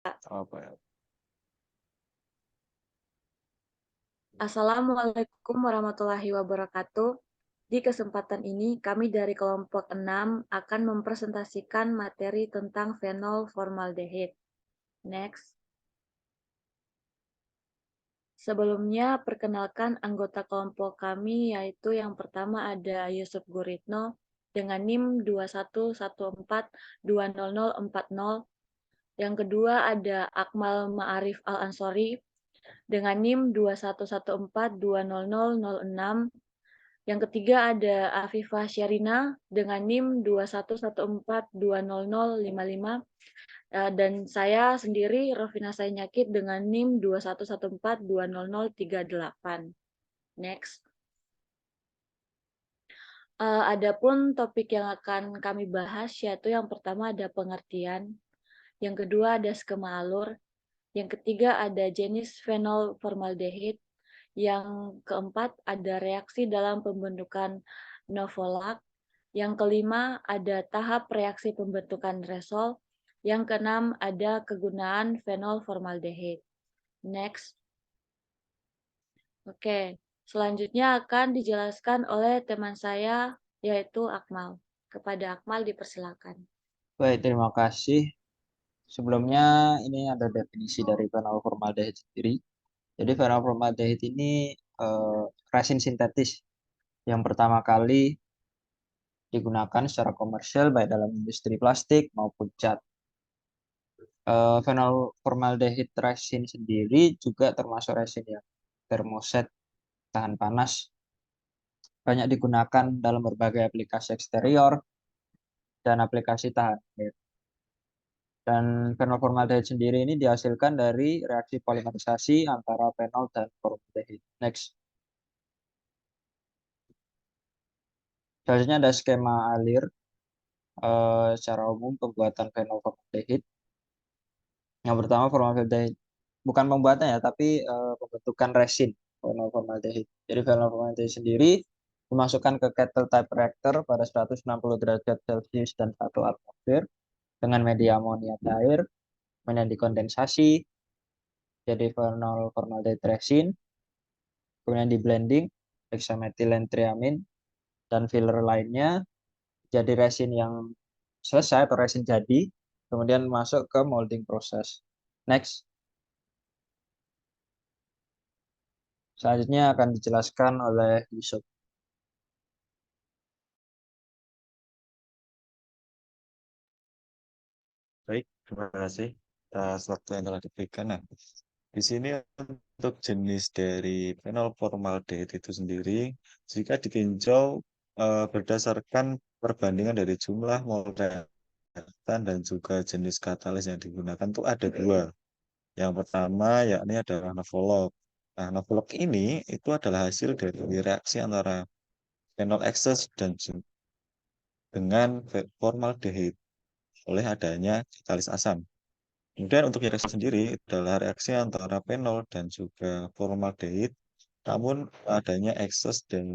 Apa ya? Assalamualaikum warahmatullahi wabarakatuh. Di kesempatan ini, kami dari kelompok 6 akan mempresentasikan materi tentang fenol formaldehid. Next. Sebelumnya, perkenalkan anggota kelompok kami, yaitu yang pertama ada Yusuf Guritno dengan NIM 2114200040. Yang kedua ada Akmal Ma'arif Al-Ansori dengan NIM 2114200006. Yang ketiga ada Afifah Syarina dengan NIM 2114200055. Dan saya sendiri Rofina Sainyakit dengan NIM 2114200038. Next. Adapun topik yang akan kami bahas yaitu yang pertama ada pengertian, yang kedua ada skema alur, yang ketiga ada jenis fenol formaldehid, yang keempat ada reaksi dalam pembentukan novolak, yang kelima ada tahap reaksi pembentukan resol, yang keenam ada kegunaan fenol formaldehid. Next. Oke, selanjutnya akan dijelaskan oleh teman saya yaitu Akmal. Kepada Akmal dipersilakan. Baik, terima kasih. Sebelumnya ini ada definisi dari fenol formaldehid sendiri. Jadi fenol formaldehid ini eh, resin sintetis yang pertama kali digunakan secara komersial baik dalam industri plastik maupun cat. Fenol formaldehid resin sendiri juga termasuk resin yang termoset, tahan panas, banyak digunakan dalam berbagai aplikasi eksterior dan aplikasi tahan air. Dan fenol formaldehid sendiri ini dihasilkan dari reaksi polimerisasi antara fenol dan formaldehid. Next. Selanjutnya ada skema alir secara umum pembuatan fenol formaldehid. Yang pertama formaldehid bukan pembuatan ya, tapi pembentukan resin fenol formaldehid. Jadi fenol formaldehid sendiri dimasukkan ke kettle type reactor pada 160 derajat Celcius dan 1 atmosfer dengan media amonia cair, kemudian dikondensasi jadi fenol formaldehid resin, kemudian di blending hexamethylene dan filler lainnya jadi resin yang selesai atau resin jadi, kemudian masuk ke molding proses. Next. Selanjutnya akan dijelaskan oleh Yusuf. Baik, terima kasih atas waktu yang telah diberikan. Nah, di sini untuk jenis dari fenol formaldehid itu sendiri, jika ditinjau berdasarkan perbandingan dari jumlah mol reaktan dan juga jenis katalis yang digunakan itu ada dua. Yang pertama yakni adalah novolog. Nah, novolog ini itu adalah hasil dari reaksi antara fenol ekses dan dengan formaldehid oleh adanya katalis asam. Kemudian untuk reaksi sendiri adalah reaksi antara fenol dan juga formaldehid, namun adanya ekses dan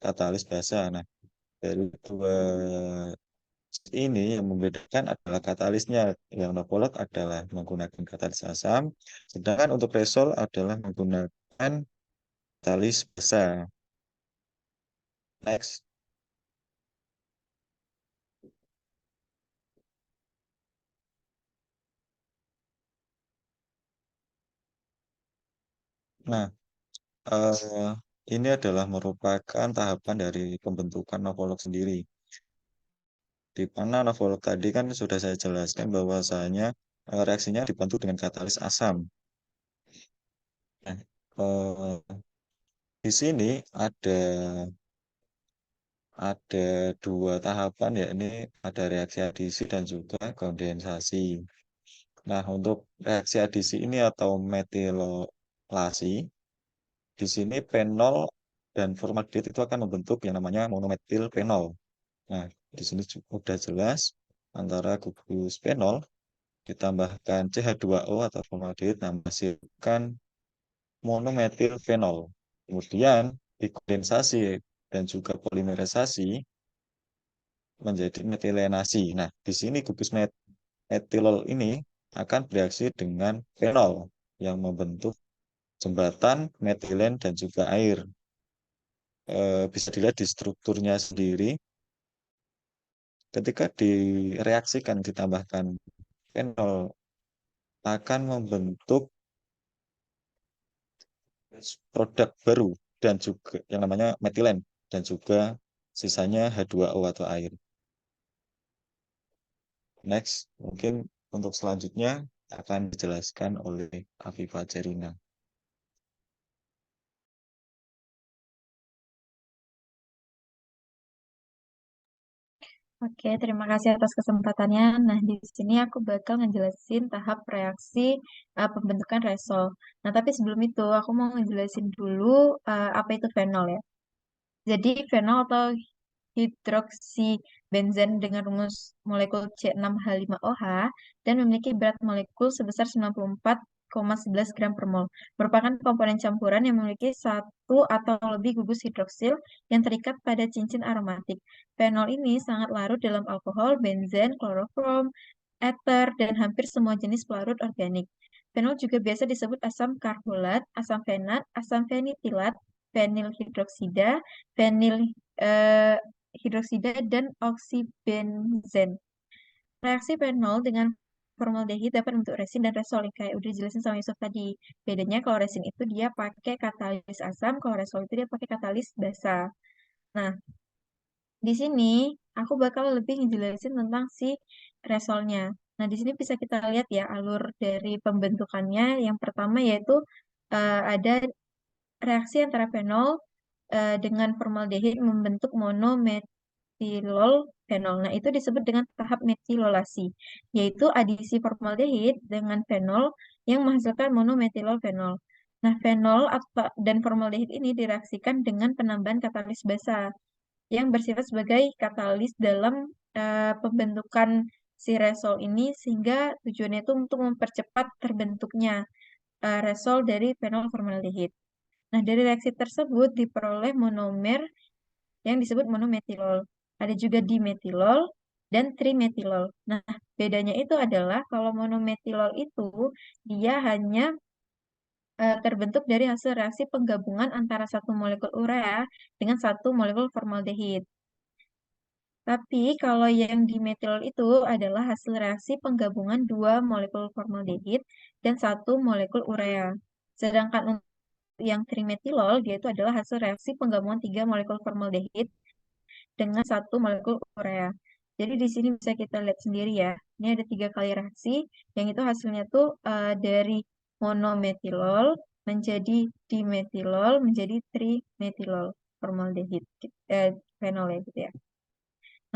katalis basa. Nah, dari dua ini yang membedakan adalah katalisnya. Yang novolog adalah menggunakan katalis asam, sedangkan untuk resol adalah menggunakan katalis basa. Next. Nah, eh, ini adalah merupakan tahapan dari pembentukan novolog sendiri. Di mana novolog tadi kan sudah saya jelaskan bahwasanya reaksinya dibantu dengan katalis asam. Nah, di sini ada dua tahapan, yakni ada reaksi adisi dan juga kondensasi. Nah, untuk reaksi adisi ini atau metilolasi, di sini fenol dan formaldehid itu akan membentuk yang namanya monometil fenol. Nah, di sini sudah jelas antara gugus fenol ditambahkan CH2O atau formaldehid nah menghasilkan monometil fenol. Kemudian dikondensasi dan juga polimerisasi menjadi metilenasi. Nah, di sini gugus metilol ini akan bereaksi dengan fenol yang membentuk jembatan metilen dan juga air. Bisa dilihat di strukturnya sendiri, ketika direaksikan ditambahkan fenol akan membentuk produk baru dan juga yang namanya metilen dan juga sisanya H2O atau air. Next, mungkin untuk selanjutnya akan dijelaskan oleh Afifa Cerina. Oke, terima kasih atas kesempatannya. Nah, di sini aku bakal ngejelasin tahap reaksi pembentukan resol. Nah, tapi sebelum itu aku mau ngejelasin dulu apa itu fenol ya. Jadi fenol atau hidroksibenzen dengan rumus molekul C6H5OH dan memiliki berat molekul sebesar 94,11 gram per mol. Merupakan komponen campuran yang memiliki satu atau lebih gugus hidroksil yang terikat pada cincin aromatik. Fenol ini sangat larut dalam alkohol, benzen, klorofrom, ether, dan hampir semua jenis pelarut organik. Fenol juga biasa disebut asam karbolat, asam fenat, asam fenitilat, fenil hidroksida, fenil eh, hidroksida, dan oksibenzen. Reaksi fenol dengan formaldehid dapat membentuk resin dan resol yang kayak udah jelasin sama Yusuf tadi. Bedanya kalau resin itu dia pakai katalis asam, kalau resol itu dia pakai katalis basa. Nah, di sini aku bakal lebih ngejelasin tentang si resolnya. Nah, di sini bisa kita lihat ya alur dari pembentukannya. Yang pertama yaitu ada reaksi antara fenol dengan formaldehid membentuk monometilol fenol. Nah, itu disebut dengan tahap metilolasi, yaitu adisi formaldehid dengan fenol yang menghasilkan monometilol fenol. Nah, fenol dan formaldehid ini direaksikan dengan penambahan katalis basa yang bersifat sebagai katalis dalam pembentukan si resol ini sehingga tujuannya itu untuk mempercepat terbentuknya resol dari fenol formaldehid. Nah, dari reaksi tersebut diperoleh monomer yang disebut monometilol. Ada juga dimetilol dan trimetilol. Nah, bedanya itu adalah kalau monometilol itu dia hanya terbentuk dari hasil reaksi penggabungan antara satu molekul urea dengan satu molekul formaldehid. Tapi kalau yang dimetilol itu adalah hasil reaksi penggabungan dua molekul formaldehid dan satu molekul urea. Sedangkan yang trimetilol dia itu adalah hasil reaksi penggabungan tiga molekul formaldehid dengan satu molekul urea. Jadi di sini bisa kita lihat sendiri ya. Ini ada tiga kali reaksi, yang itu hasilnya tuh dari monometilol menjadi dimetilol menjadi trimetilol formaldehid, fenol ya gitu ya.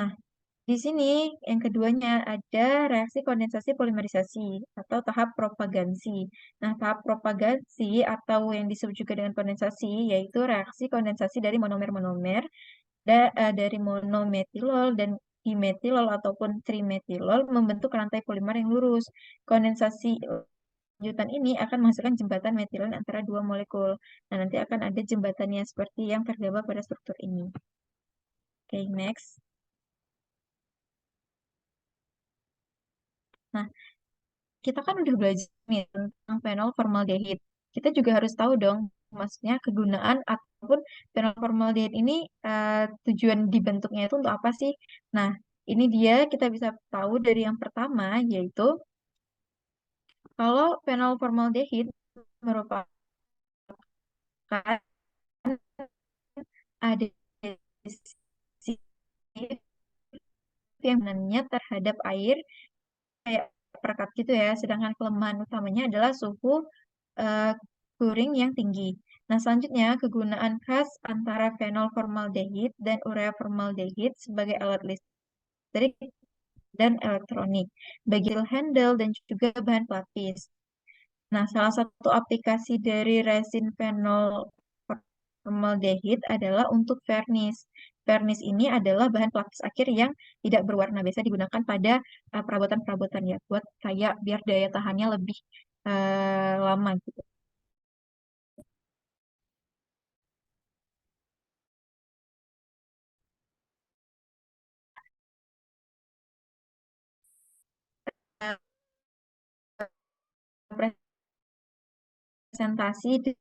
Nah, di sini yang keduanya ada reaksi kondensasi polimerisasi atau tahap propagasi. Nah, tahap propagasi atau yang disebut juga dengan kondensasi yaitu reaksi kondensasi dari monomer-monomer dari monometilol dan dimetilol ataupun trimetilol membentuk rantai polimer yang lurus. Kondensasi lanjutan ini akan menghasilkan jembatan metilen antara dua molekul. Nah, nanti akan ada jembatannya seperti yang tergambar pada struktur ini. Oke, next. Nah, kita kan udah belajar nih tentang fenol formaldehid. Kita juga harus tahu dong, maksudnya kegunaan ataupun fenol formaldehid ini tujuan dibentuknya itu untuk apa sih? Nah, ini dia kita bisa tahu dari yang pertama, yaitu kalau fenol formaldehid merupakan adesi yang namanya terhadap air kayak perekat gitu ya. Sedangkan kelemahan utamanya adalah suhu eh, kuring yang tinggi. Nah, selanjutnya kegunaan khas antara fenol formaldehid dan urea formaldehid sebagai alat listrik dan elektronik, bagi handle dan juga bahan pelapis. Nah, salah satu aplikasi dari resin fenol formaldehid adalah untuk vernis. Vernis ini adalah bahan pelapis akhir yang tidak berwarna. Biasa digunakan pada perabotan-perabotan ya, buat kayak biar daya tahannya lebih lama gitu. presentasi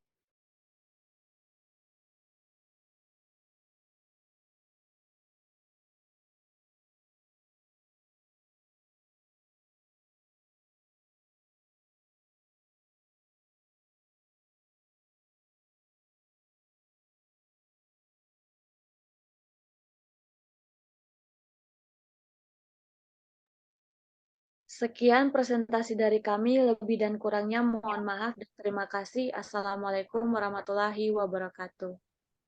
Sekian presentasi dari kami, lebih dan kurangnya mohon maaf dan terima kasih. Assalamualaikum warahmatullahi wabarakatuh.